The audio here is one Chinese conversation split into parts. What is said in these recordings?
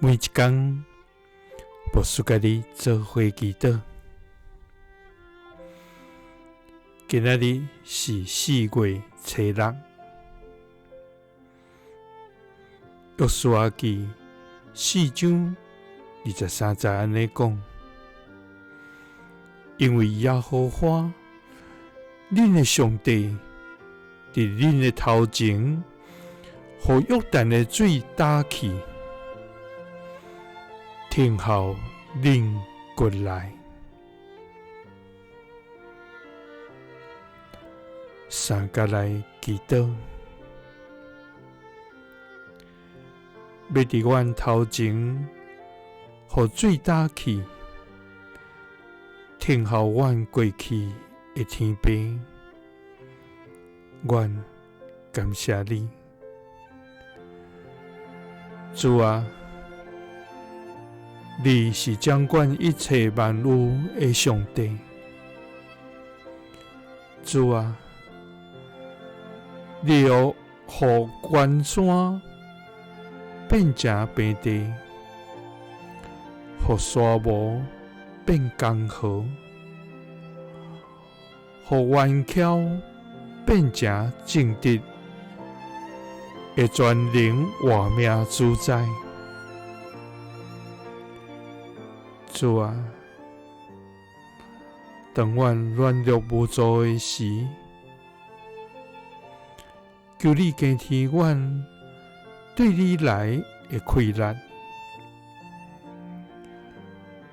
每一天，牧师甲你做伙祈祷。今仔日是4月初6，约书亚記4章23節安尼講：因為耶和華恁的上帝佇恁的頭前，予約旦的水打去，停候恁過來。三甲來祈禱，要佇阮頭前，予水打去，停候阮過去的天父。阮感謝你，主啊！你是掌管一切萬有的上帝，主啊！你要予關山變成平地，予沙漠變江河，予彎橋變成正直，會全能活命主宰。主啊，當阮軟弱無助的時，求你加添阮對你來的氣力；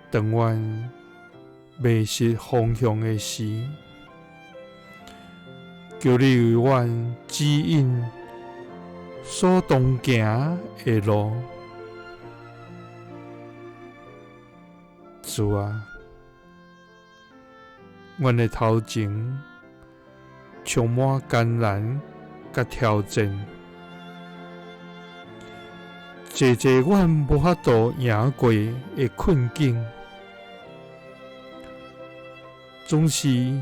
當阮迷失方向的時，求你為阮指引所當行的路。主啊，阮的頭前充滿艱難甲挑戰，濟阮無法度贏過的困境，總是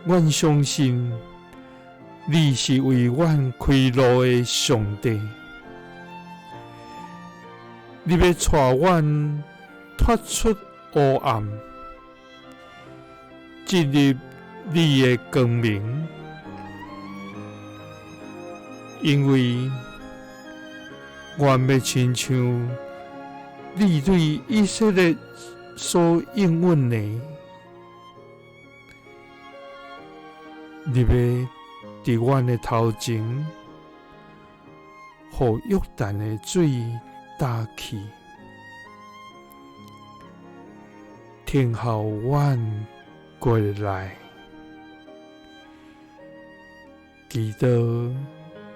阮相信你是為阮開路的上帝，你要帶阮脫出黑暗，進入你的光明，因為阮要親像你對以色列所應允的，你要佇阮的頭前，予約旦的水打去，停候阮過來。祈禱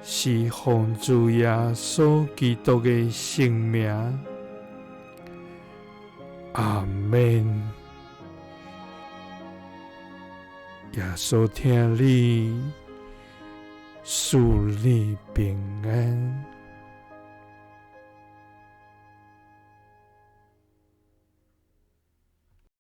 是奉主耶穌基督的聖名，阿們。耶穌聽你，賜你平安。